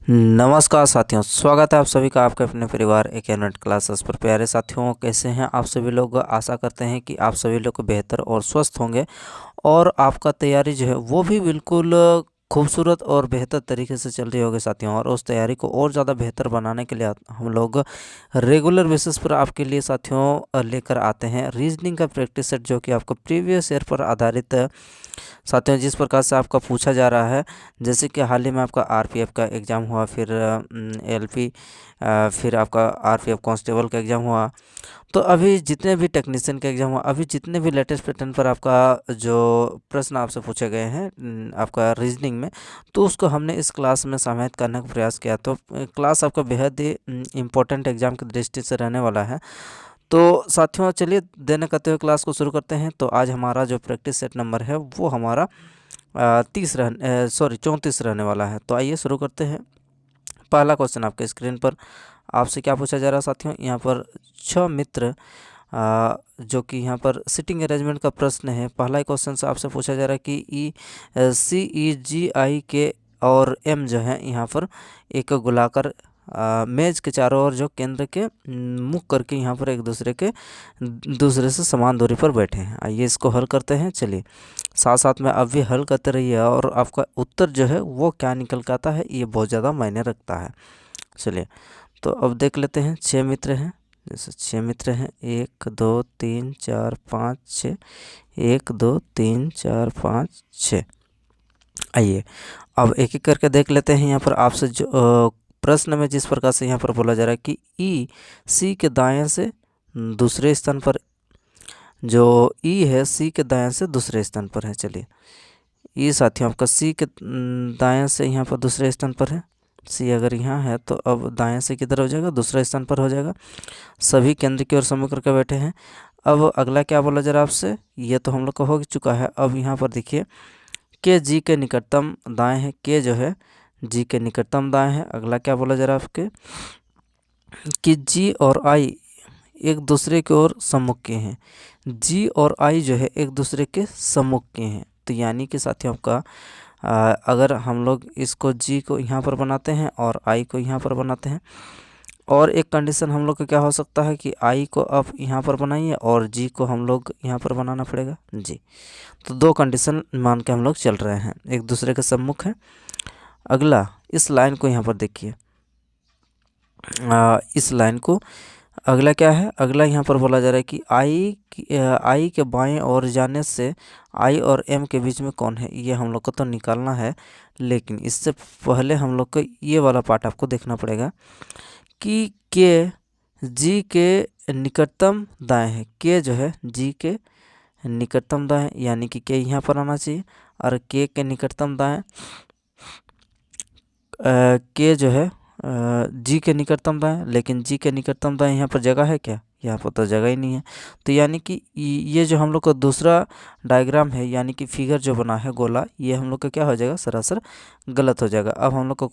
नमस्कार साथियों, स्वागत है आप सभी का आपके अपने परिवार एकेडमिक क्लासेस पर। प्यारे साथियों, कैसे हैं आप सभी लोग। आशा करते हैं कि आप सभी लोग बेहतर और स्वस्थ होंगे और आपका तैयारी जो है वो भी बिल्कुल खूबसूरत और बेहतर तरीके से चल रही होगी साथियों। और उस तैयारी को और ज़्यादा बेहतर बनाने के लिए हम लोग रेगुलर बेसिस पर आपके लिए साथियों लेकर आते हैं रीजनिंग का प्रैक्टिस सेट, जो कि आपको प्रीवियस ईयर पर आधारित साथियों जिस प्रकार से आपका पूछा जा रहा है। जैसे कि हाल ही में आपका आरपीएफ का एग्ज़ाम हुआ, फिर एलपी, फिर आपका आरपीएफ कांस्टेबल का एग्ज़ाम हुआ। तो अभी जितने भी टेक्नीशियन का एग्ज़ाम हुआ, अभी जितने भी लेटेस्ट पैटर्न पर आपका जो प्रश्न आपसे पूछे गए हैं आपका रीजनिंग में, तो उसको हमने इस क्लास में समाहित करने का प्रयास किया। तो क्लास आपका बेहद ही इम्पोर्टेंट एग्ज़ाम की दृष्टि से रहने वाला है। तो साथियों चलिए देने करते हुए क्लास को शुरू करते हैं। तो आज हमारा जो प्रैक्टिस सेट नंबर है वो हमारा 34 रहने वाला है। तो आइए शुरू करते हैं। पहला क्वेश्चन आपके स्क्रीन पर आपसे क्या पूछा जा रहा है साथियों। यहाँ पर 6 मित्र जो कि यहाँ पर सिटिंग अरेंजमेंट का प्रश्न है। पहला ही क्वेश्चन से आपसे पूछा जा रहा है कि CEGI और M जो है यहाँ पर एक गोलाकार मेज के चारों ओर जो केंद्र के मुख करके यहाँ पर एक दूसरे से समान दूरी पर बैठे हैं। आइए इसको हल करते हैं। चलिए साथ साथ में अब भी हल करते रहिए और आपका उत्तर जो है वो क्या निकल के आता है ये बहुत ज़्यादा मायने रखता है। चलिए तो अब देख लेते हैं। 6 मित्र हैं, जैसे 6 मित्र हैं, 1 2 3 4 5 6, 1 2 3 4 5 6। आइए अब एक एक करके देख लेते हैं। यहाँ पर आपसे जो प्रश्न में जिस प्रकार से यहाँ पर बोला जा रहा है कि ई सी के दाएं से दूसरे स्थान पर, जो ई है सी के दाएं से दूसरे स्थान पर है। चलिए ई साथियों आपका सी के दाएं से यहाँ पर दूसरे स्थान पर है। सी अगर यहाँ है तो अब दाएं से किधर हो जाएगा, दूसरे स्थान पर हो जाएगा। सभी केंद्र की ओर समूह करके बैठे हैं। अब अगला क्या बोला जा रहा है आपसे, ये तो हम लोग का हो चुका है। अब यहाँ पर देखिए के जी के निकटतम दाएं है, के जो है जी के निकटतम दाएं है। अगला क्या बोला जा रहा है आपके कि जी और आई एक दूसरे की ओर सम्मुख के हैं। जी और आई जो है एक दूसरे के सम्मुख के हैं। तो यानी कि साथियों आपका अगर हम लोग इसको जी को यहाँ पर बनाते हैं और आई को यहाँ पर बनाते हैं, और एक कंडीशन हम लोग का क्या हो सकता है कि आई को आप यहाँ पर बनाइए और जी को हम लोग यहाँ पर बनाना पड़ेगा जी। तो दो कंडीशन मान के हम लोग चल रहे हैं, एक दूसरे के सम्मुख है। अगला इस लाइन को यहाँ पर देखिए, इस लाइन को अगला क्या है, अगला यहाँ पर बोला जा रहा है कि आई के बाएं ओर जाने से आई और एम के बीच में कौन है। ये हम लोग को तो निकालना है, लेकिन इससे पहले हम लोग को ये वाला पार्ट आपको देखना पड़ेगा कि के जी के निकटतम दाएं है। के जो है जी के निकटतम दाएं, यानी कि के यहाँ पर आना चाहिए। और के निकटतम दाएं के जो है जी के निकटतम दाएं, लेकिन जी के निकटतम दाएं यहाँ पर जगह है क्या, यहाँ पर तो जगह ही नहीं है। तो यानी कि ये जो हम लोग का दूसरा डायग्राम है, यानी कि फिगर जो बना है गोला, ये हम लोग का क्या हो जाएगा, सरासर गलत हो जाएगा। अब हम लोग का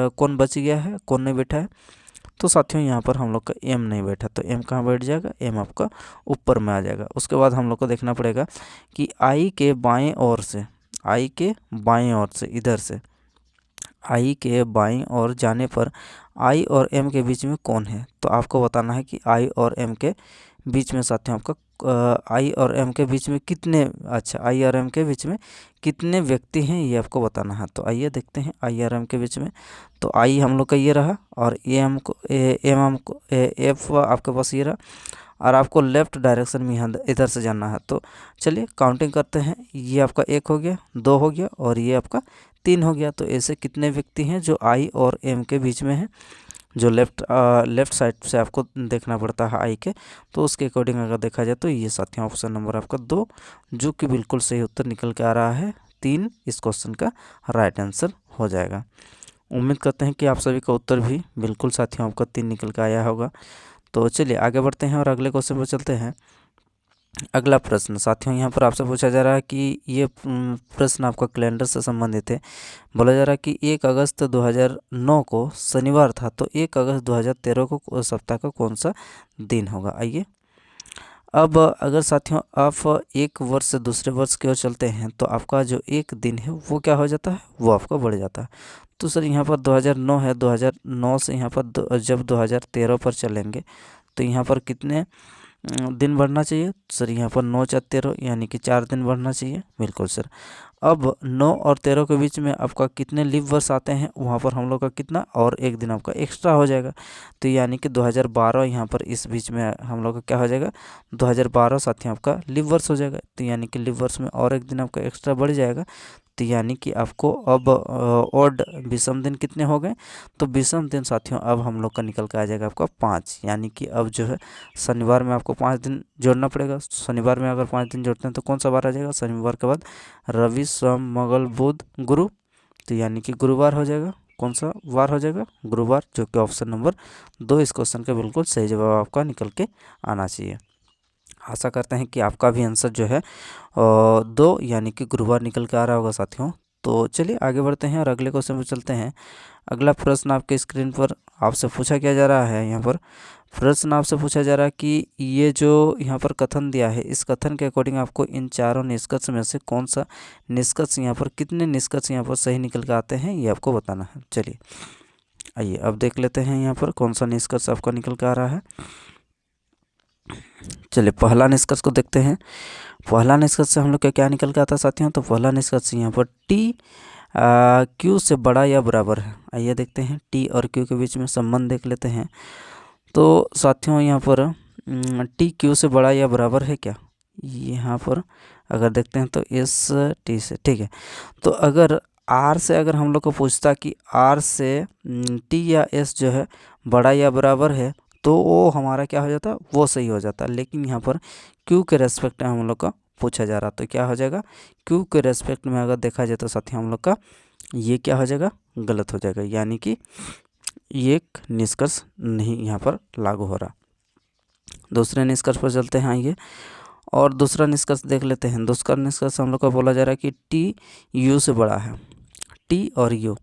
कौन बच गया है, कौन नहीं बैठा है। तो साथियों यहाँ पर हम लोग का एम नहीं बैठा, तो एम कहाँ बैठ जाएगा, एम आपका ऊपर में आ जाएगा। उसके बाद हम लोग को देखना पड़ेगा कि आई के बाएँ ओर से, आई के बाएँ ओर से, इधर से आई के बाईं ओर जाने पर आई और एम के बीच में कौन है। तो आपको बताना है कि आई और एम के बीच में साथियों आपका आई और एम के बीच में कितने, अच्छा आई और एम के बीच में कितने व्यक्ति हैं ये आपको बताना है। तो आइए देखते हैं आई और एम के बीच में। तो आई हम लोग का ये रहा और एम को एम को एफ आपके पास ये रहा, और आपको लेफ़्ट डायरेक्शन में यहाँ इधर से जाना है। तो चलिए काउंटिंग करते हैं। ये आपका 1 हो गया, 2 हो गया और ये आपका 3 हो गया। तो ऐसे कितने व्यक्ति हैं जो आई और एम के बीच में हैं, जो लेफ़्ट साइड से आपको देखना पड़ता है आई के। तो उसके अकॉर्डिंग अगर देखा जाए तो ये साथियों ऑप्शन नंबर आपका 2, जो कि बिल्कुल सही उत्तर निकल के आ रहा है। 3 इस क्वेश्चन का राइट आंसर हो जाएगा। उम्मीद करते हैं कि आप सभी का उत्तर भी बिल्कुल साथियों आपका 3 निकल के आया होगा। तो चलिए आगे बढ़ते हैं और अगले क्वेश्चन पर चलते हैं। अगला प्रश्न साथियों यहाँ पर आपसे पूछा जा रहा है कि ये प्रश्न आपका कैलेंडर से संबंधित है। बोला जा रहा है कि 1 अगस्त 2009 को शनिवार था, तो 1 अगस्त 2013 को सप्ताह का कौन सा दिन होगा। आइए अब अगर साथियों आप एक वर्ष से दूसरे वर्ष की ओर चलते हैं तो आपका जो एक दिन है वो क्या हो जाता है, वो आपका बढ़ जाता है। तो सर यहाँ पर 2009 है, 2009 से यहाँ पर जब 2013 पर चलेंगे तो यहाँ पर कितने दिन बढ़ना चाहिए सर? यहाँ पर 9 4 13 यानी कि 4 दिन बढ़ना चाहिए। बिल्कुल सर। अब 9 और 13 के बीच में आपका कितने लीप वर्ष आते हैं, वहाँ पर हम लोग का कितना और एक दिन आपका एक्स्ट्रा हो जाएगा। तो यानी कि 2012 यहाँ पर इस बीच में हम लोग का क्या हो जाएगा, 2012 साथ ही आपका लीप वर्ष हो जाएगा। तो यानी कि लीप वर्ष में और एक दिन आपका एक्स्ट्रा बढ़ जाएगा। तो यानी कि आपको अब ओड विषम दिन कितने हो गए, तो विषम दिन साथियों अब हम लोग का निकल के आ जाएगा आपका 5। यानी कि अब जो है शनिवार में आपको 5 दिन जोड़ना पड़ेगा। शनिवार में अगर 5 दिन जोड़ते हैं तो कौन सा बार आ जाएगा, शनिवार के बाद रवि सोम मंगल बुध गुरु। तो यानी कि गुरुवार हो जाएगा। कौन सा वार हो जाएगा, गुरुवार, जो कि ऑप्शन नंबर 2 इस क्वेश्चन का बिल्कुल सही जवाब आपका निकल के आना चाहिए। आशा करते हैं कि आपका भी आंसर जो है 2 यानी कि गुरुवार निकल के आ रहा होगा साथियों। तो चलिए आगे बढ़ते हैं और अगले क्वेश्चन पर चलते हैं। अगला प्रश्न आपके स्क्रीन पर आपसे पूछा क्या जा रहा है, यहाँ पर प्रश्न आपसे पूछा जा रहा है कि ये जो यहाँ पर कथन दिया है, इस कथन के अकॉर्डिंग आपको इन चारों निष्कर्ष में से कौन सा निष्कर्ष यहाँ पर, कितने निष्कर्ष यहाँ पर सही निकल के आते हैं, ये आपको बताना है। चलिए आइए अब देख लेते हैं यहाँ पर कौन सा निष्कर्ष आपका निकल के आ रहा है। चलिए पहला निष्कर्ष को देखते हैं। पहला निष्कर्ष से हम लोग का क्या निकल के आता है साथियों, तो पहला निष्कर्ष यहाँ पर टी क्यू से बड़ा या बराबर है। आइए देखते हैं टी और क्यू के बीच में संबंध देख लेते हैं। तो साथियों यहाँ पर टी क्यू से बड़ा या बराबर है क्या, यहाँ पर अगर देखते हैं तो एस टी से, ठीक है। तो अगर आर से अगर हम लोग को पूछता कि आर से टी या एस जो है बड़ा या बराबर है, तो वो हमारा क्या हो जाता, वो सही हो जाता। लेकिन यहाँ पर क्यू के रेस्पेक्ट में हम लोग का पूछा जा रहा, तो क्या हो जाएगा, क्यू के रेस्पेक्ट में अगर देखा जाए तो साथियों हम लोग का ये क्या हो जाएगा, गलत हो जाएगा। यानी कि ये एक निष्कर्ष नहीं यहाँ पर लागू हो रहा। दूसरे निष्कर्ष पर चलते हैं आइए और दूसरा निष्कर्ष देख लेते हैं। दूसरा निष्कर्ष हम लोग का बोला जा रहा है कि टी यू से बड़ा है। टी और यू,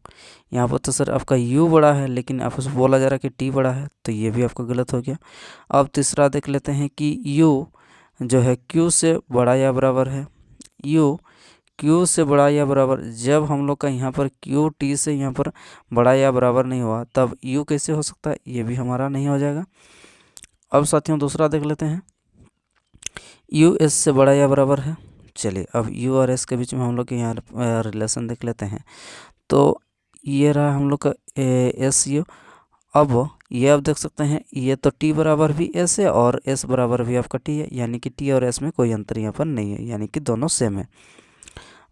यहाँ पर तो सर आपका यू बड़ा है, लेकिन आपको बोला जा रहा है कि टी बड़ा है, तो ये भी आपका गलत हो गया। अब तीसरा देख लेते हैं कि यू जो है क्यू से बड़ा या बराबर है। यू क्यू से बड़ा या बराबर, जब हम लोग का यहाँ पर क्यू टी से यहाँ पर बड़ा या बराबर नहीं हुआ, तब यू कैसे हो सकता है, ये भी हमारा नहीं हो जाएगा। अब साथियों दूसरा देख लेते हैं, यू एस से बड़ा या बराबर है। चलिए अब यू और एस के बीच में हम लोग के यहाँ रिलेशन देख लेते हैं। तो ये रहा हम लोग का एस यू। अब ये आप देख सकते हैं, ये तो टी बराबर भी एस है और एस बराबर भी आपका टी है, यानी कि टी और एस में कोई अंतर यहाँ पर नहीं है, यानी कि दोनों सेम है।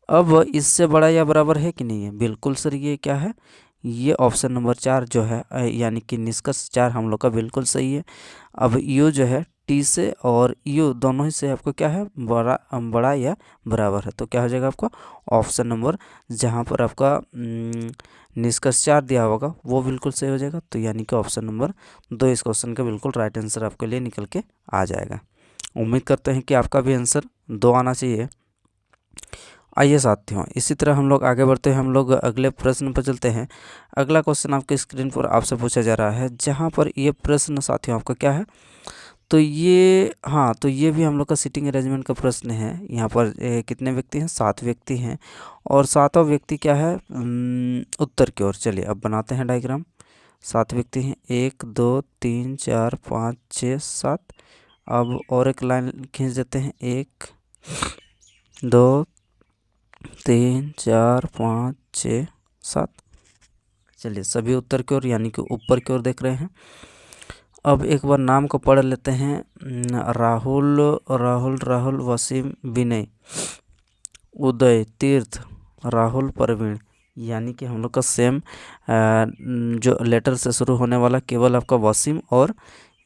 अब इससे बड़ा या बराबर है कि नहीं है, बिल्कुल सर ये क्या है, ये ऑप्शन नंबर 4 जो है, यानी कि निष्कर्ष 4 हम लोग का बिल्कुल सही है। अब यू जो है टी से और यू दोनों ही से आपको क्या है, बड़ा या बराबर है। तो क्या हो जाएगा आपका ऑप्शन नंबर, जहाँ पर आपका निष्कर्ष 4 दिया होगा वो बिल्कुल सही हो जाएगा। तो यानी कि ऑप्शन नंबर 2 इस क्वेश्चन का बिल्कुल राइट आंसर आपके लिए निकल के आ जाएगा। उम्मीद करते हैं कि आपका भी आंसर 2 आना चाहिए। आइए साथियों इसी तरह हम लोग आगे बढ़ते हैं, हम लोग अगले प्रश्न पर चलते हैं। अगला क्वेश्चन आपके स्क्रीन पर आपसे पूछा जा रहा है, जहाँ पर ये प्रश्न साथियों आपका क्या है, तो ये हाँ, तो ये भी हम लोग का सीटिंग अरेंजमेंट का प्रश्न है। यहाँ पर कितने व्यक्ति हैं, 7 व्यक्ति हैं और 7वां व्यक्ति क्या है, उत्तर की ओर। चलिए अब बनाते हैं डायग्राम। 7 व्यक्ति हैं, 1 2 3 4 5 6 7। अब और एक लाइन खींच देते हैं, 1 2 3 4 5 6 7। चलिए सभी उत्तर की ओर यानी कि ऊपर की ओर देख रहे हैं। अब एक बार नाम को पढ़ लेते हैं, राहुल राहुल राहुल वसीम विनय उदय तीर्थ राहुल प्रवीण, यानी कि हम लोग का सेम जो लेटर से शुरू होने वाला केवल आपका वसीम और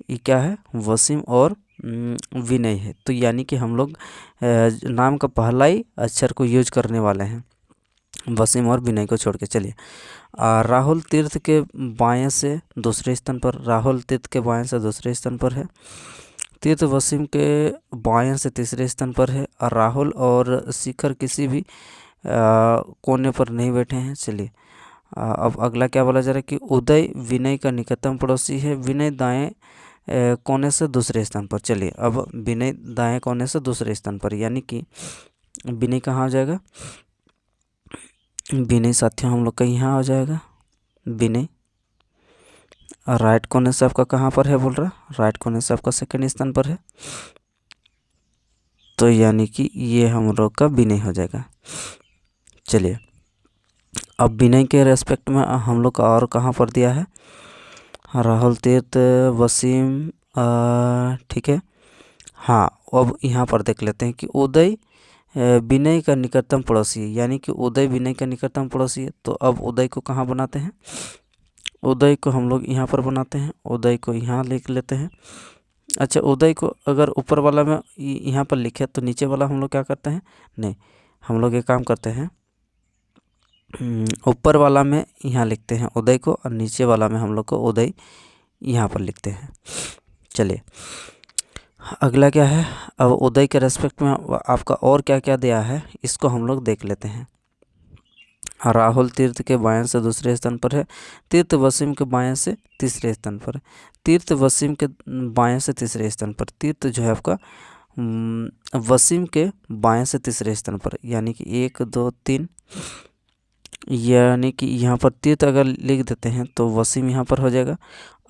ये क्या है, वसीम और विनय है। तो यानी कि हम लोग नाम का पहला ही अक्षर को यूज करने वाले हैं, वसीम और विनय को छोड़ के। चलिए राहुल तीर्थ के बाएं से दूसरे स्थान पर, राहुल तीर्थ के बाएं से दूसरे स्थान पर है। तीर्थ वसीम के बाएं से तीसरे स्थान पर है और राहुल और शिखर किसी भी कोने पर नहीं बैठे हैं। चलिए अब अगला क्या बोला जा रहा है कि उदय विनय का निकटतम पड़ोसी है, विनय दाएं कोने से दूसरे स्थान पर। चलिए अब विनय दाएं कोने से दूसरे स्थान पर, यानी कि विनय कहाँ हो जाएगा, विनय साथियों हम लोग का यहाँ आ जाएगा विनय। और राइट कोने से आपका कहाँ पर है बोल रहा, राइट कोने से आपका सेकंड स्थान पर है, तो यानी कि ये हम लोग का विनय हो जाएगा। चलिए अब विनय के रेस्पेक्ट में हम लोग का और कहाँ पर दिया है, राहुल, तीर्थ, वसीम, ठीक है। हाँ अब यहाँ पर देख लेते हैं कि उदय विनय का निकटतम पड़ोसी है, यानी कि उदय विनय का निकटतम पड़ोसी है। तो अब उदय को कहाँ बनाते हैं, उदय को हम लोग यहाँ पर बनाते हैं, उदय को यहाँ लिख लेते हैं। अच्छा उदय को अगर ऊपर वाला में यहाँ पर लिखे तो नीचे वाला हम लोग क्या करते हैं, नहीं हम लोग एक काम करते हैं, ऊपर वाला में यहाँ लिखते हैं उदय को और नीचे वाला में हम लोग को उदय यहाँ पर लिखते हैं। चलिए अगला क्या है, अब उदय के रेस्पेक्ट में आपका और क्या क्या दिया है इसको हम लोग देख लेते हैं। राहुल तीर्थ के बाएं से दूसरे स्थान पर है, तीर्थ वसीम के बाएं से तीसरे स्थान पर है, तीर्थ वसीम के बाएं से तीसरे स्थान पर, तीर्थ जो है आपका वसीम के बाएं से तीसरे स्थान पर, यानी कि 1 2 3, यानी कि यहाँ पर तीर्थ अगर लिख देते हैं तो वसीम यहाँ पर हो जाएगा।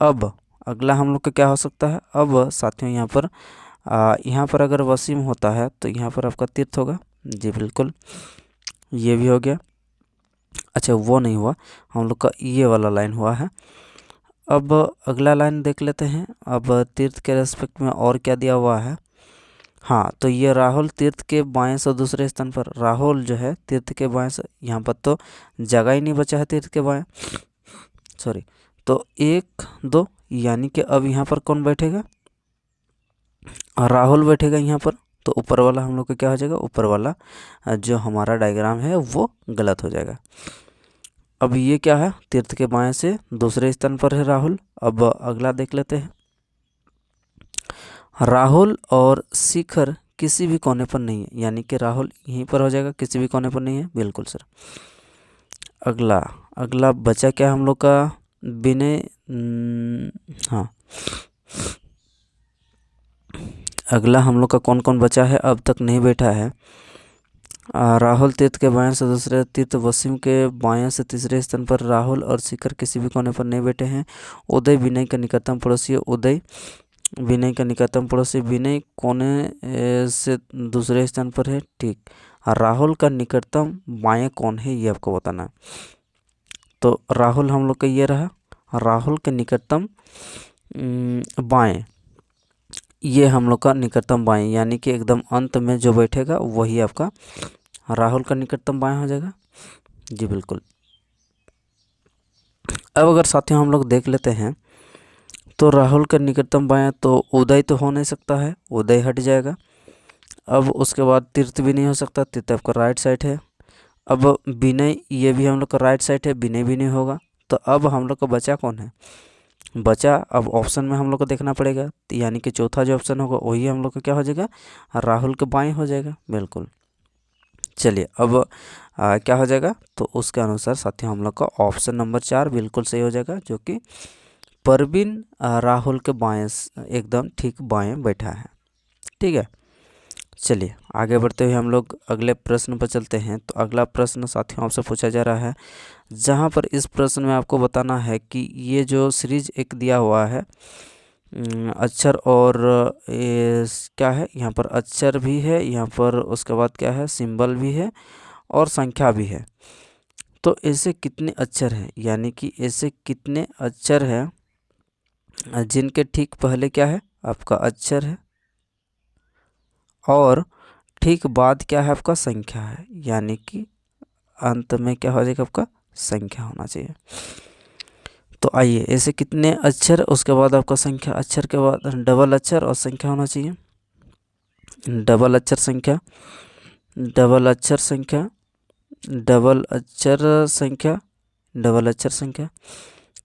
अब अगला हम लोग का क्या हो सकता है, अब साथियों यहाँ पर अगर वसीम होता है तो यहाँ पर आपका तीर्थ होगा, जी बिल्कुल ये भी हो गया। अच्छा वो नहीं हुआ, हम लोग का ये वाला लाइन हुआ है। अब अगला लाइन देख लेते हैं, अब तीर्थ के रेस्पेक्ट में और क्या दिया हुआ है, हाँ तो ये राहुल तीर्थ के बाएं से दूसरे स्थान पर, राहुल जो है तीर्थ के बाएं से, यहाँ पर तो जगह ही नहीं बचा है तीर्थ के बाएं, सॉरी, तो 1 2, यानी कि अब यहाँ पर कौन बैठेगा, राहुल बैठेगा यहाँ पर, तो ऊपर वाला हम लोग का क्या हो जाएगा, ऊपर वाला जो हमारा डायग्राम है वो गलत हो जाएगा। अब ये क्या है, तीर्थ के बाएं से दूसरे स्थान पर है राहुल। अब अगला देख लेते हैं, राहुल और शिखर किसी भी कोने पर नहीं है, यानी कि राहुल यहीं पर हो जाएगा, किसी भी कोने पर नहीं है, बिल्कुल सर। अगला बचा क्या हम लोग का, विनय, हाँ अगला हम लोग का कौन कौन बचा है अब तक नहीं बैठा है, राहुल तीर्थ के बाएं से दूसरे, तीर्थ वसीम के बाएं से तीसरे स्थान पर, राहुल और शिखर किसी भी कोने पर नहीं बैठे हैं, उदय विनय का निकटतम पड़ोसी है, उदय विनय का निकटतम पड़ोसी, विनय कोने से दूसरे स्थान पर है, ठीक। राहुल का निकटतम बाएं कौन है ये आपको बताना है, तो राहुल हम लोग का ये रहा, राहुल के निकटतम बाएं, ये हम लोग का निकटतम बाएं, यानी कि एकदम अंत में जो बैठेगा वही आपका राहुल का निकटतम बाएं हो जाएगा, जी बिल्कुल। अब अगर साथियों हम लोग देख लेते हैं तो राहुल का निकटतम बाएं तो उदय तो हो नहीं सकता है, उदय हट जाएगा। अब उसके बाद तीर्थ भी नहीं हो सकता, तीर्थ आपका राइट साइड है। अब विनय, ये भी हम लोग का राइट साइड है, विनय भी नहीं होगा। तो अब हम लोग का बचा कौन है, बचा अब ऑप्शन में हम लोग को देखना पड़ेगा, यानी कि चौथा जो ऑप्शन होगा वही हम लोग का क्या हो जाएगा, राहुल के बाएं हो जाएगा, बिल्कुल। चलिए अब क्या हो जाएगा, तो उसके अनुसार साथियों हम लोग का ऑप्शन नंबर 4 बिल्कुल सही हो जाएगा, जो कि परवीन राहुल के बाएं एकदम ठीक बाएं बैठा है, ठीक है। चलिए आगे बढ़ते हुए हम लोग अगले प्रश्न पर चलते हैं। तो अगला प्रश्न साथियों आपसे पूछा जा रहा है, जहाँ पर इस प्रश्न में आपको बताना है कि ये जो सीरीज एक दिया हुआ है अक्षर और क्या है, यहाँ पर अक्षर भी है, यहाँ पर उसके बाद क्या है, सिंबल भी है और संख्या भी है। तो ऐसे कितने अक्षर हैं, यानी कि ऐसे कितने अक्षर हैं जिनके ठीक पहले क्या है आपका अक्षर है और ठीक बाद क्या है आपका संख्या है, यानी कि अंत में क्या हो जाएगा आपका संख्या होना चाहिए। तो आइए ऐसे कितने अक्षर, उसके बाद आपका संख्या, अक्षर के बाद डबल अक्षर और संख्या होना चाहिए, डबल अक्षर संख्या, डबल अक्षर संख्या, डबल अक्षर संख्या, डबल अक्षर संख्या।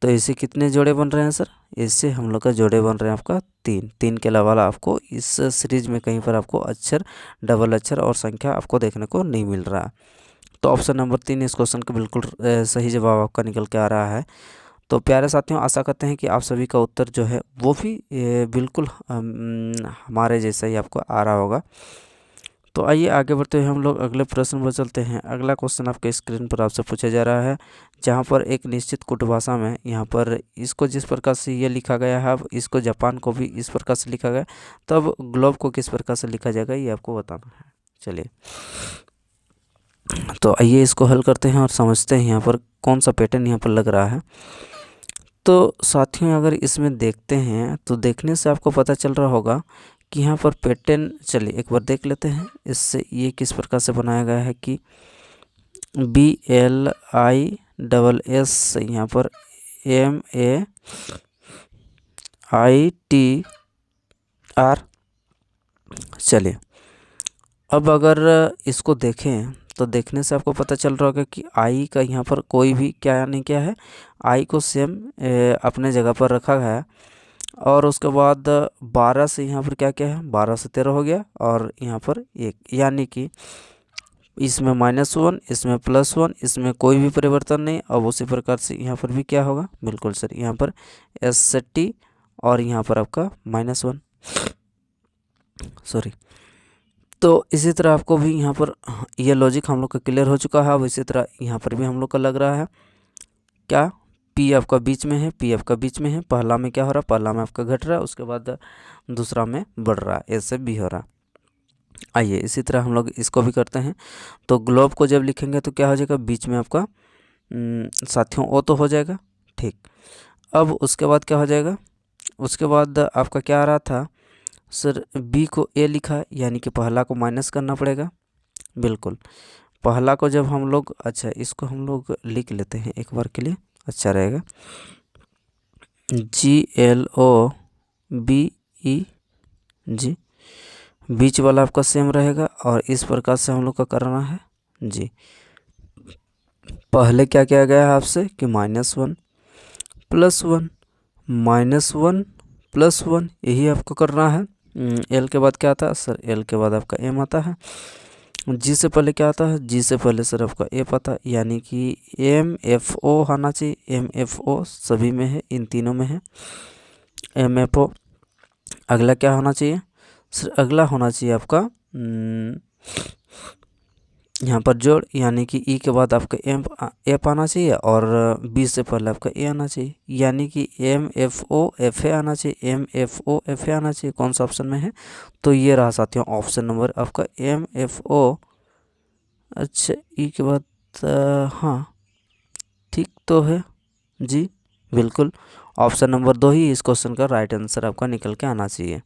तो ऐसे कितने जोड़े बन रहे हैं सर, इससे हम लोग का जोड़े बन रहे हैं आपका 3 के अलावा आपको इस सीरीज में कहीं पर आपको अक्षर, डबल अक्षर और संख्या आपको देखने को नहीं मिल रहा। तो ऑप्शन नंबर 3 इस क्वेश्चन का बिल्कुल सही जवाब आपका निकल के आ रहा है। तो प्यारे साथियों आशा करते हैं कि आप सभी का उत्तर जो है वो भी बिल्कुल हमारे जैसा ही आपको आ रहा होगा। तो आइए आगे बढ़ते हुए हम लोग अगले प्रश्न पर चलते हैं। अगला क्वेश्चन आपके स्क्रीन पर आपसे पूछा जा रहा है, जहाँ पर एक निश्चित कूट भाषा में यहाँ पर इसको जिस प्रकार से ये लिखा गया है, अब इसको जापान को भी इस प्रकार से लिखा गया, तो अब ग्लोब को किस प्रकार से लिखा जाएगा ये आपको बताना है। चलिए तो आइए इसको हल करते हैं और समझते हैं यहाँ पर कौन सा पैटर्न यहाँ पर लग रहा है। तो साथियों अगर इसमें देखते हैं तो देखने से आपको पता चल रहा होगा कि यहाँ पर पैटर्न, चलिए एक बार देख लेते हैं। इससे ये किस प्रकार से बनाया गया है कि BLISS यहाँ पर MAITR। चलिए अब अगर इसको देखें तो देखने से आपको पता चल रहा होगा कि आई का यहाँ पर कोई भी क्या नहीं क्या है, आई को सेम अपने जगह पर रखा गया है। और उसके बाद 12 से यहाँ पर क्या क्या है, 12 से 13 हो गया, और यहाँ पर 1, यानी कि इसमें -1, इसमें +1, इसमें कोई भी परिवर्तन नहीं। अब उसी प्रकार से यहाँ पर भी क्या होगा, बिल्कुल सर, यहाँ पर ST और यहाँ पर आपका -1, सॉरी। तो इसी तरह आपको भी यहाँ पर यह लॉजिक हम लोग का क्लियर हो चुका है। अब इसी तरह यहाँ पर भी हम लोग का लग रहा है क्या, P आपका बीच में है, P आपका बीच में है। पहला में क्या हो रहा है, पहला में आपका घट रहा है, उसके बाद दूसरा में बढ़ रहा है, A से B हो रहा है। आइए इसी तरह हम लोग इसको भी करते हैं। तो ग्लोब को जब लिखेंगे तो क्या हो जाएगा, बीच में आपका साथियों O तो हो जाएगा, ठीक। अब उसके बाद क्या हो जाएगा, उसके बाद आपका क्या आ रहा था सर, B को A लिखा, यानी कि पहला को माइनस करना पड़ेगा, बिल्कुल। पहला को जब हम लोग, अच्छा इसको हम लोग लिख लेते हैं एक बार के लिए, अच्छा रहेगा, GLOBEG, बीच वाला आपका सेम रहेगा। और इस प्रकार से हम लोग का करना है जी। पहले क्या किया गया है आपसे कि -1 +1 -1 +1, यही आपको करना है। L के बाद क्या आता है सर, L के बाद आपका M आता है। G से पहले क्या आता है, G से पहले सर आपका F आता है, यानी कि MFO होना चाहिए। MFO सभी में है, इन तीनों में है MFO। अगला क्या होना चाहिए सर, अगला होना चाहिए आपका यहाँ पर जोड़, यानी कि E के बाद आपका F आना चाहिए, और B से पहले आपका A आना चाहिए, यानी कि MFO FA आना चाहिए, MFO FA आना चाहिए। कौन सा ऑप्शन में है, तो ये रहा साथियों ऑप्शन नंबर आपका MFO। अच्छा E के बाद हाँ ठीक तो है जी, बिल्कुल ऑप्शन नंबर 2 ही इस क्वेश्चन का राइट आंसर आपका निकल के आना चाहिए।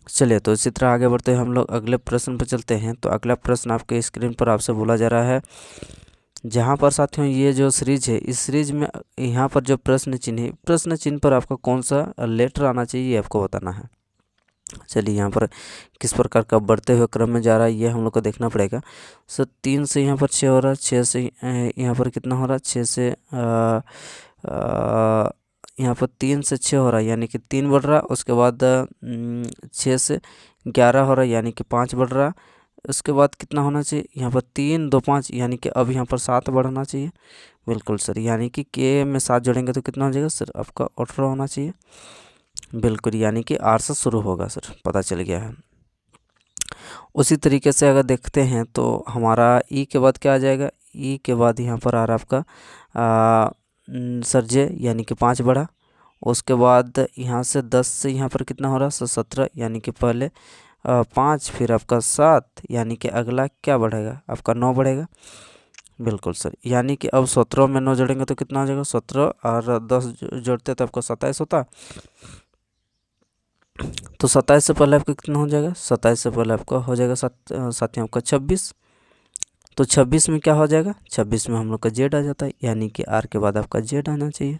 चलिए तो इसी तरह आगे बढ़ते हैं हम लोग अगले प्रश्न पर चलते हैं। तो अगला प्रश्न आपके स्क्रीन पर आपसे बोला जा रहा है, जहाँ पर साथियों ये जो सीरीज है, इस सीरीज में यहाँ पर जो प्रश्न चिन्ह पर आपका कौन सा लेटर आना चाहिए ये आपको बताना है। चलिए यहाँ पर किस प्रकार का बढ़ते हुए क्रम में जा रहा है ये हम लोग को देखना पड़ेगा। सर 3 से यहाँ पर 6 हो रहा है, 6 से यहाँ पर कितना हो रहा है, 6 से यहाँ पर 3 से 6 हो रहा है, यानी कि 3 बढ़ रहा है। उसके बाद 6 से 11 हो रहा है, यानी कि 5 बढ़ रहा है। उसके बाद कितना होना चाहिए, यहाँ पर 3 2 5, यानी कि अब यहाँ पर 7 बढ़ना चाहिए, बिल्कुल सर। यानी कि के में 7 जोड़ेंगे तो कितना हो जाएगा सर, आपका 18 होना चाहिए, बिल्कुल। यानी कि R से शुरू होगा सर, पता चल गया है। उसी तरीके से अगर देखते हैं तो हमारा E के बाद क्या आ जाएगा, E के बाद यहाँ पर आ रहा आपका सर J, यानी कि 5 बढ़ा। उसके बाद यहाँ से 10 से यहाँ पर कितना हो रहा है 17, यानी कि पहले 5 फिर आपका 7, यानी कि अगला क्या बढ़ेगा आपका 9 बढ़ेगा, बिल्कुल सर। यानी कि अब 17 में 9 जोड़ेंगे तो कितना हो जाएगा, 17 और 10 जोड़ते तो आपका 27 होता। तो 27 से पहले आपका कितना हो जाएगा, 27 से पहले आपका हो जाएगा साथियों आपका 26। तो 26 में क्या हो जाएगा, 26 में हम लोग का Z आ जाता है, यानी कि R के बाद आपका Z आना चाहिए,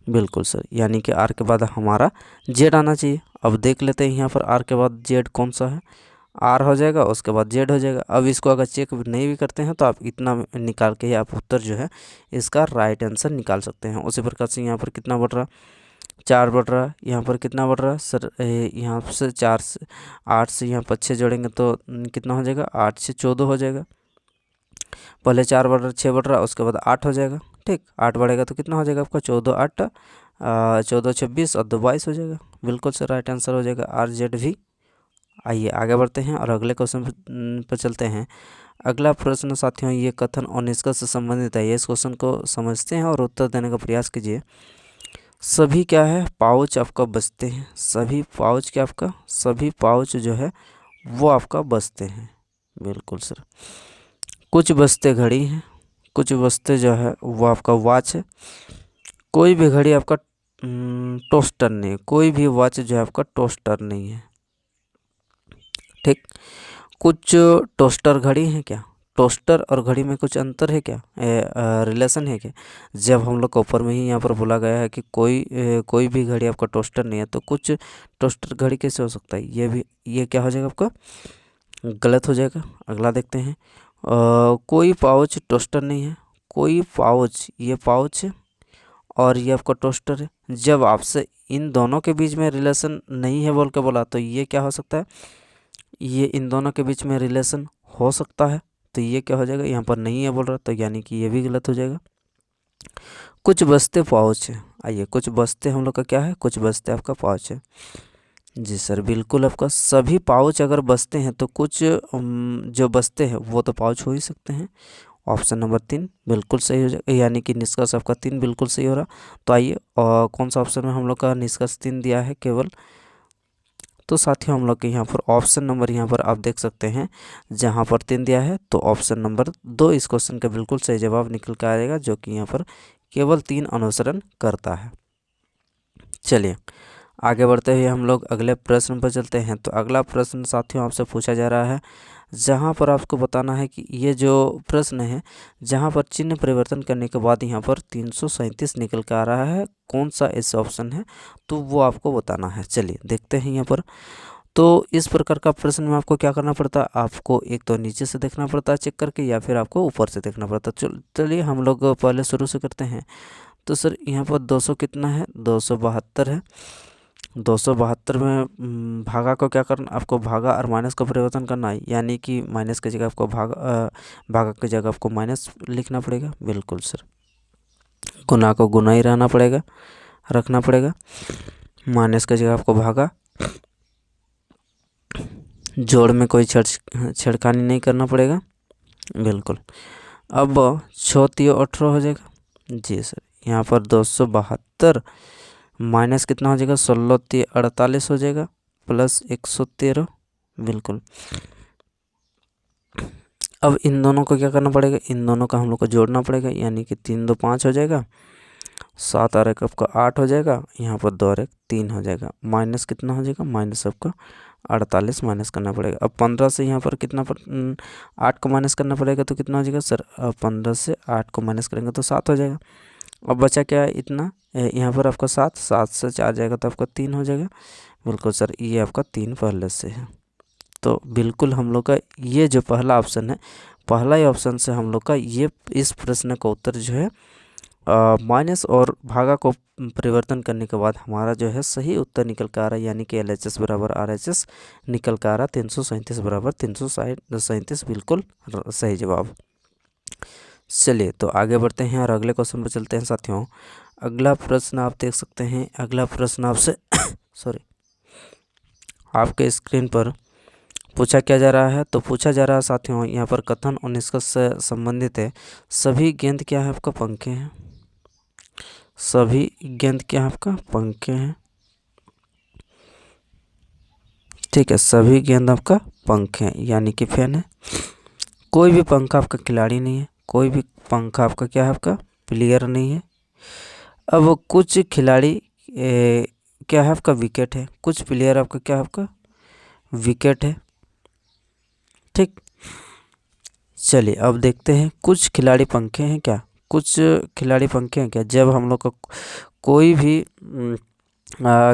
बिल्कुल सर। यानी कि R के बाद हमारा Z आना चाहिए। अब देख लेते हैं यहाँ पर R के बाद Z कौन सा है, R हो जाएगा, उसके बाद Z हो जाएगा। अब इसको अगर चेक नहीं भी करते हैं तो आप इतना निकाल के ही आप उत्तर जो है इसका राइट आंसर निकाल सकते हैं। उसी प्रकार से यहाँ पर कितना बढ़ रहा, 4 बढ़ रहा है। यहाँ पर कितना बढ़ रहा है सर, यहाँ से 4 से 8 से यहाँ पर 6 जोड़ेंगे तो कितना हो जाएगा, 8 से 14 हो जाएगा। पहले 4 बढ़ रहा, 6 बढ़ रहा, उसके बाद 8 हो जाएगा, ठीक। 8 बढ़ेगा तो कितना हो जाएगा आपका 14 8 14 26 और 2 22 हो जाएगा, बिल्कुल सर राइट आंसर हो जाएगा RZ भी आइए आगे बढ़ते हैं और अगले क्वेश्चन पर चलते हैं। अगला प्रश्न साथियों ये कथन और निष्कर्ष से संबंधित है। इस क्वेश्चन को समझते हैं और उत्तर देने का प्रयास कीजिए। सभी क्या है पाउच आपका बचते हैं, सभी पाउच क्या आपका, सभी पाउच जो है वो आपका बचते हैं, बिल्कुल सर। कुछ बचते घड़ी हैं, कुछ बचते जो है वो आपका वॉच है। कोई भी घड़ी आपका टोस्टर नहीं, कोई भी वॉच जो है आपका टोस्टर नहीं है, ठीक। कुछ टोस्टर घड़ी हैं क्या, टोस्टर और घड़ी में कुछ अंतर है क्या, रिलेशन है क्या। जब हम लोग को ऊपर में ही यहाँ पर बोला गया है कि कोई भी घड़ी आपका टोस्टर नहीं है, तो कुछ टोस्टर घड़ी कैसे हो सकता है, ये क्या हो जाएगा आपका, गलत हो जाएगा। अगला देखते हैं। कोई पाउच टोस्टर नहीं है, कोई पाउच, ये पाउच है और ये आपका टोस्टर है। जब आपसे इन दोनों के बीच में रिलेशन नहीं है बोल के बोला, तो ये क्या हो सकता है, ये इन दोनों के बीच में रिलेशन हो सकता है, तो ये क्या हो जाएगा, यहाँ पर नहीं है बोल रहा, तो यानी कि ये भी गलत हो जाएगा। कुछ बचते पाउच है, आइए कुछ बचते हम लोग का क्या है, कुछ बचते आपका पाउच है। जी सर बिल्कुल, आपका सभी पाउच अगर बचते हैं तो कुछ जो बचते हैं वो तो पाउच हो ही सकते हैं। ऑप्शन नंबर 3 बिल्कुल सही हो जाएगा, यानी कि निष्कर्ष आपका 3 बिल्कुल सही हो रहा। तो आइए और कौन सा ऑप्शन में हम लोग का निष्कर्ष 3 दिया है केवल, तो साथियों हम लोग के यहाँ पर ऑप्शन नंबर यहाँ पर आप देख सकते हैं जहाँ पर 3 दिया है, तो ऑप्शन नंबर 2 इस क्वेश्चन का बिल्कुल सही जवाब निकल कर आएगा, जो कि यहाँ पर केवल 3 अनुसरण करता है। चलिए आगे बढ़ते हुए हम लोग अगले प्रश्न पर चलते हैं। तो अगला प्रश्न साथियों आपसे पूछा जा रहा है, जहाँ पर आपको बताना है कि ये जो प्रश्न है जहाँ पर चिन्ह परिवर्तन करने के बाद यहाँ पर 337 निकल कर आ रहा है, कौन सा ऐसा ऑप्शन है, तो वो आपको बताना है। चलिए देखते हैं यहाँ पर। तो इस प्रकार का प्रश्न में आपको क्या करना पड़ता है, आपको एक तो नीचे से देखना पड़ता है चेक करके, या फिर आपको ऊपर से देखना पड़ता है। चलिए हम लोग पहले शुरू से करते हैं। तो सर यहाँ पर 200 कितना है, 272 है। 272 में भागा को क्या करना, आपको भागा और माइनस का परिवर्तन करना है, यानी कि माइनस की जगह आपको भागा की जगह आपको माइनस लिखना पड़ेगा, बिल्कुल सर। गुना को गुना ही रहना पड़ेगा, रखना पड़ेगा। माइनस की जगह आपको भागा, जोड़ में कोई छेड़खानी नहीं करना पड़ेगा, बिल्कुल। अब 6×3 18 हो जाएगा। जी सर, यहाँ पर 272 माइनस कितना हो जाएगा, 16×3 48 हो जाएगा, प्लस 113, बिल्कुल। अब इन दोनों को क्या करना पड़ेगा, इन दोनों का हम लोग को जोड़ना पड़ेगा, यानी कि 3×2 5 हो जाएगा, 7 और 1 आपका 8 हो जाएगा, यहाँ पर 2 और 1 3 हो जाएगा। माइनस कितना हो जाएगा, माइनस आपका 48 माइनस करना पड़ेगा। अब 15 से यहाँ पर कितना 8 को माइनस करना पड़ेगा, तो कितना हो जाएगा सर, 15 से 8 को माइनस करेंगे तो 7 हो जाएगा। अब बचा क्या है इतना, यहाँ पर आपका 7 से 4 जाएगा तो आपका 3 हो जाएगा, बिल्कुल सर। ये आपका 3 पहले से है, तो बिल्कुल हम लोग का ये जो पहला ऑप्शन है, पहला ही ऑप्शन से हम लोग का ये इस प्रश्न का उत्तर जो है माइनस और भागा को परिवर्तन करने के बाद हमारा जो है सही उत्तर निकल कर आ रहा है, यानी कि LHS बराबर RHS निकल कर आ रहा है। 337 बराबर 337 बिल्कुल सही जवाब। चलिए तो आगे बढ़ते हैं और अगले क्वेश्चन पर चलते हैं साथियों। अगला प्रश्न आप देख सकते हैं, अगला प्रश्न आपसे सॉरी आपके स्क्रीन पर पूछा क्या जा रहा है, तो पूछा जा रहा है साथियों यहाँ पर कथन और निष्कर्ष से संबंधित है। सभी गेंद क्या है आपका, पंखे हैं। सभी गेंद क्या है आपका, पंखे हैं, ठीक है। सभी गेंद आपका पंखे हैं, यानी कि फैन है। कोई भी पंखा आपका खिलाड़ी नहीं है, कोई भी पंखा आपका क्या है, आपका प्लेयर नहीं है। अब कुछ खिलाड़ी क्या है आपका, विकेट है। कुछ प्लेयर आपका क्या है, आपका विकेट है, ठीक। चलिए अब देखते हैं, कुछ खिलाड़ी पंखे हैं क्या, कुछ खिलाड़ी पंखे हैं क्या। जब हम लोग का कोई भी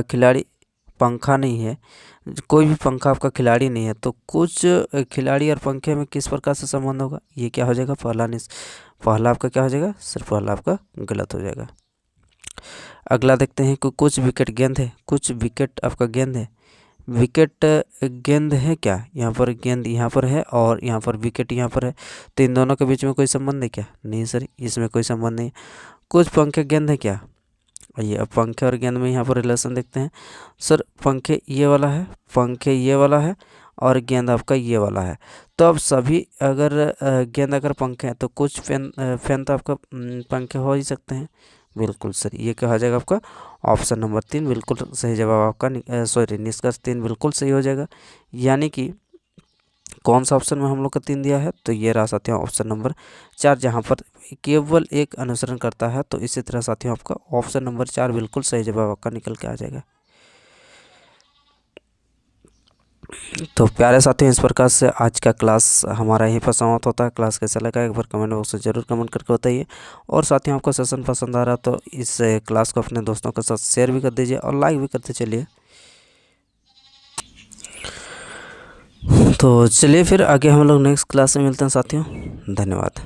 खिलाड़ी पंखा नहीं है, कोई भी पंखा आपका खिलाड़ी नहीं है, तो कुछ खिलाड़ी और पंखे में किस प्रकार से संबंध होगा, ये क्या हो जाएगा, पहला आपका क्या हो जाएगा सर, पहला आपका गलत हो जाएगा। अगला देखते हैं कि कुछ विकेट गेंद है, कुछ विकेट आपका गेंद है। विकेट गेंद है क्या, यहाँ पर गेंद यहाँ पर है और यहाँ पर विकेट यहाँ पर है, तो इन दोनों के बीच में कोई संबंध है क्या, नहीं सर, इसमें कोई संबंध नहीं। कुछ पंखे गेंद है क्या, आइए अब पंखे और गेंद में यहाँ पर रिलेशन देखते हैं। सर पंखे ये वाला है, पंखे ये वाला है और गेंद आपका ये वाला है। तो अब सभी अगर गेंद अगर पंखे हैं तो कुछ फैन तो आपका पंखे हो ही सकते हैं। बिल्कुल सर, ये क्या हो जाएगा आपका ऑप्शन नंबर 3 बिल्कुल सही जवाब आपका, सॉरी निष्कर्ष 3 बिल्कुल सही हो जाएगा। यानी कि कौन सा ऑप्शन में हम लोग का 3 दिया है, तो ये रहा साथियों ऑप्शन नंबर 4, जहाँ पर केवल एक अनुसरण करता है। तो इसी तरह साथियों आपका ऑप्शन नंबर 4 बिल्कुल सही जवाब आपका निकल के आ जाएगा। तो प्यारे साथियों, इस प्रकार से आज का क्लास हमारा यहीं पर समाप्त होता है। क्लास कैसा लगा एक बार कमेंट बॉक्स में ज़रूर कमेंट करके बताइए। और साथियों आपको सेशन पसंद आ रहा तो इस क्लास को अपने दोस्तों के साथ शेयर भी कर दीजिए और लाइक भी करते चलिए। तो चलिए फिर आगे हम लोग नेक्स्ट क्लास में मिलते हैं साथियों। धन्यवाद।